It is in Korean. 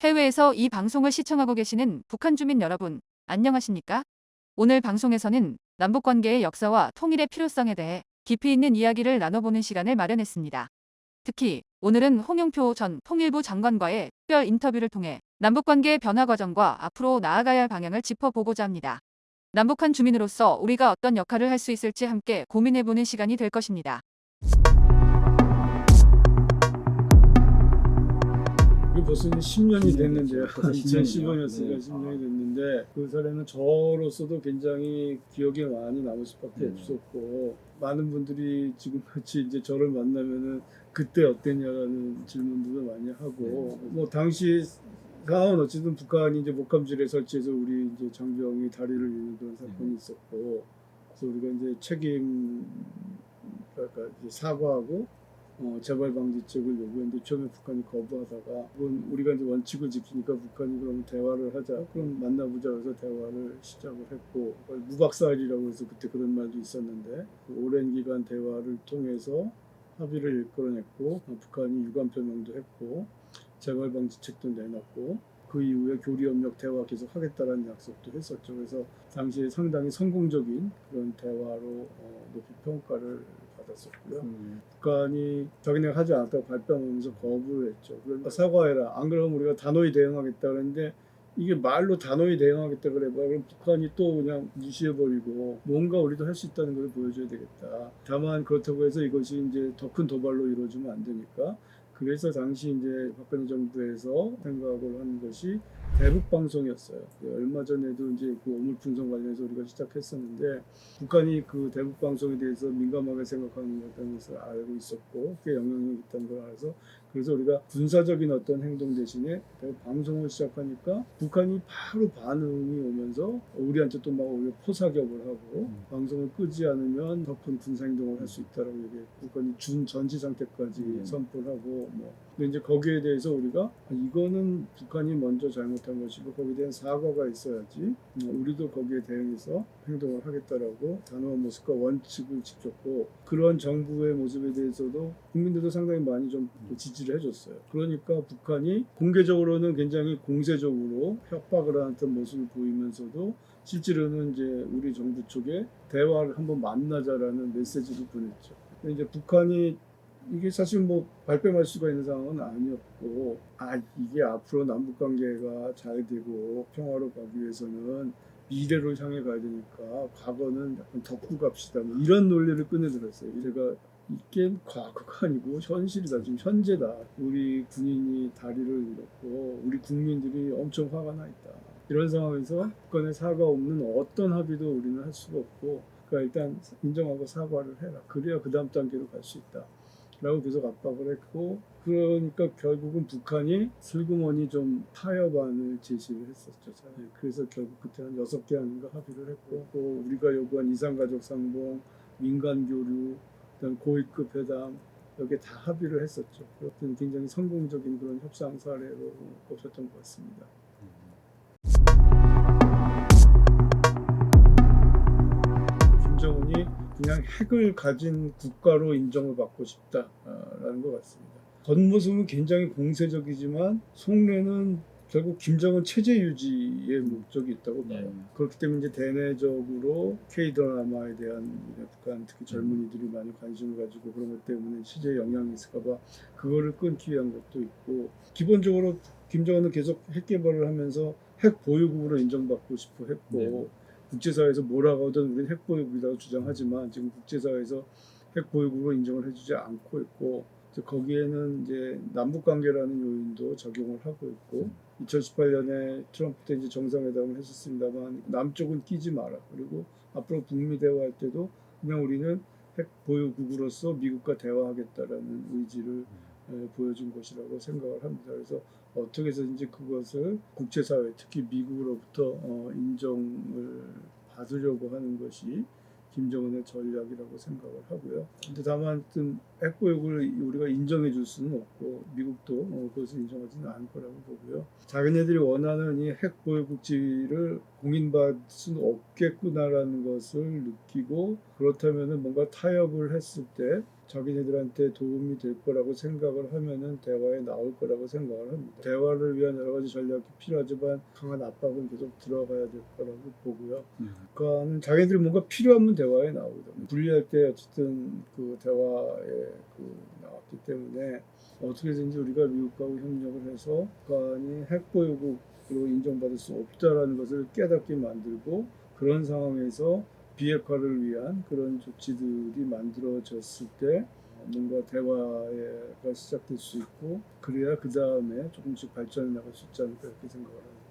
해외에서 이 방송을 시청하고 계시는 북한 주민 여러분, 안녕하십니까? 오늘 방송에서는 남북관계의 역사와 통일의 필요성에 대해 깊이 있는 이야기를 나눠보는 시간을 마련했습니다. 특히 오늘은 홍영표 전 통일부 장관과의 특별 인터뷰를 통해 남북관계의 변화 과정과 앞으로 나아가야 할 방향을 짚어보고자 합니다. 남북한 주민으로서 우리가 어떤 역할을 할 수 있을지 함께 고민해보는 시간이 될 것입니다. 이게 벌써 10년이 됐는데요. 벌써 10년이요? 2015년이었으니까 네. 10년이 됐는데 그 사례는 저로서도 굉장히 기억에 많이 남을 수밖에 없었고 많은 분들이 지금같이 이제 저를 만나면은 그때 어땠냐라는 질문들도 많이 하고 뭐 당시 상황은 어쨌든 북한이 이제 목함지를 설치해서 우리 이제 장병이 다리를 잃는 그런 사건이 있었고 그래서 우리가 이제 책임 그러니까 이제 사과하고 재발 방지책을 요구했는데 처음에 북한이 거부하다가 그건 우리가 이제 원칙을 지키니까 북한이 그럼 대화를 하자 그럼 만나보자 해서 대화를 시작을 했고 무박사일이라고 해서 그때 그런 말도 있었는데 그 오랜 기간 대화를 통해서 합의를 이끌어냈고 북한이 유감 표명도 했고 재발 방지책도 내놨고 그 이후에 교류협력 대화 계속 하겠다라는 약속도 했었죠. 그래서 당시에 상당히 성공적인 그런 대화로 높이 평가를 받았었고요. 북한이 자기네가 하지 않았다고 발뺌하면서 거부를 했죠. 그러니까 사과해라. 안 그러면 우리가 단호히 대응하겠다 그랬는데 이게 말로 단호히 대응하겠다 그래봐. 그럼 북한이 또 그냥 무시해버리고 뭔가 우리도 할 수 있다는 걸 보여줘야 되겠다. 다만 그렇다고 해서 이것이 이제 더 큰 도발로 이루어지면 안 되니까 그래서 당시 이제 박근혜 정부에서 생각을 한 것이 대북 방송이었어요. 얼마 전에도 이제 그 오물풍선 관련해서 우리가 시작했었는데 북한이 그 대북 방송에 대해서 민감하게 생각하는 것을 알고 있었고 꽤 영향력이 있다는 걸 알아서 그래서 우리가 군사적인 어떤 행동 대신에 대북 방송을 시작하니까 북한이 바로 반응이 오면서 우리한테 또 막 오히려 포사격을 하고 방송을 끄지 않으면 더 큰 군사 행동을 할 수 있다라고 얘기했고 북한이 준 전지 상태까지 선포를 하고 뭐 근데 이제 거기에 대해서 우리가 이거는 북한이 먼저 잘못한 것이고 거기에 대한 사과가 있어야지 우리도 거기에 대응해서 행동을 하겠다라고 단호한 모습과 원칙을 지켰고 그런 정부의 모습에 대해서도 국민들도 상당히 많이 좀 지지를 해줬어요. 그러니까 북한이 공개적으로는 굉장히 공세적으로 협박을 하는 모습을 보이면서도 실제로는 이제 우리 정부 쪽에 대화를 한번 만나자라는 메시지를 보냈죠. 근데 이제 북한이 이게 사실 뭐 발뺌할 수가 있는 상황은 아니었고 이게 앞으로 남북 관계가 잘 되고 평화로 가기 위해서는 미래로 향해 가야 되니까 과거는 약간 덮고 갑시다 뭐 이런 논리를 꺼내들었어요. 제가 이게 과거가 아니고 현실이다. 지금 현재다. 우리 군인이 다리를 잃었고 우리 국민들이 엄청 화가 나 있다. 이런 상황에서 북한의 사과 없는 어떤 합의도 우리는 할 수가 없고 그러니까 일단 인정하고 사과를 해라. 그래야 그 다음 단계로 갈 수 있다. 라고 계속 압박을 했고 그러니까 결국은 북한이 슬그머니 좀 타협안을 제시를 했었죠. 그래서 결국 그때 한 6개 아닌가 합의를 했고 또 우리가 요구한 이산가족 상봉, 민간교류, 그다음 고위급 회담 여기에 다 합의를 했었죠. 그것은 굉장히 성공적인 그런 협상 사례로 꼽혔던 것 같습니다. 김정은이 그냥 핵을 가진 국가로 인정을 받고 싶다라는 것 같습니다. 겉모습은 굉장히 공세적이지만 속내는 결국 김정은 체제 유지의 목적이 있다고 봐요. 그렇기 때문에 이제 대내적으로 K-드라마에 대한 북한 특히 젊은이들이 많이 관심을 가지고 그런 것 때문에 취재에 영향이 있을까 봐 그거를 끊기 위한 것도 있고 기본적으로 김정은은 계속 핵 개발을 하면서 핵 보유국으로 인정받고 싶어 했고 국제사회에서 뭐라고 하든 우리는 핵보유국이라고 주장하지만 지금 국제사회에서 핵보유국으로 인정을 해주지 않고 있고 거기에는 이제 남북관계라는 요인도 적용을 하고 있고 2018년에 트럼프 때 이제 정상회담을 했었습니다만 남쪽은 끼지 마라. 그리고 앞으로 북미 대화할 때도 그냥 우리는 핵보유국으로서 미국과 대화하겠다라는 의지를 보여준 것이라고 생각을 합니다. 그래서 어떻게 해서든지 그것을 국제사회 특히 미국으로부터 인정을 받으려고 하는 것이 김정은의 전략이라고 생각을 하고요. 근데 다만 핵보유국을 우리가 인정해 줄 수는 없고 미국도 그것을 인정하지는 않을 거라고 보고요. 자기네들이 원하는 이 핵보유국 지위를 공인받을 수는 없겠구나라는 것을 느끼고 그렇다면 뭔가 타협을 했을 때 자기네들한테 도움이 될 거라고 생각을 하면은 대화에 나올 거라고 생각을 합니다. 대화를 위한 여러 가지 전략이 필요하지만 강한 압박은 계속 들어가야 될 거라고 보고요. 그러니까는 자기들이 뭔가 필요하면 대화에 나오거든요. 분리할 때 어쨌든 그 대화에 나왔기 때문에 어떻게든지 우리가 미국하고 협력을 해서 북한이 핵보유국으로 인정받을 수 없다라는 것을 깨닫게 만들고 그런 상황에서 비핵화를 위한 그런 조치들이 만들어졌을 때 뭔가 대화가 시작될 수 있고 그래야 그 다음에 조금씩 발전해 나갈 수 있지 않을까 이렇게 생각을 합니다.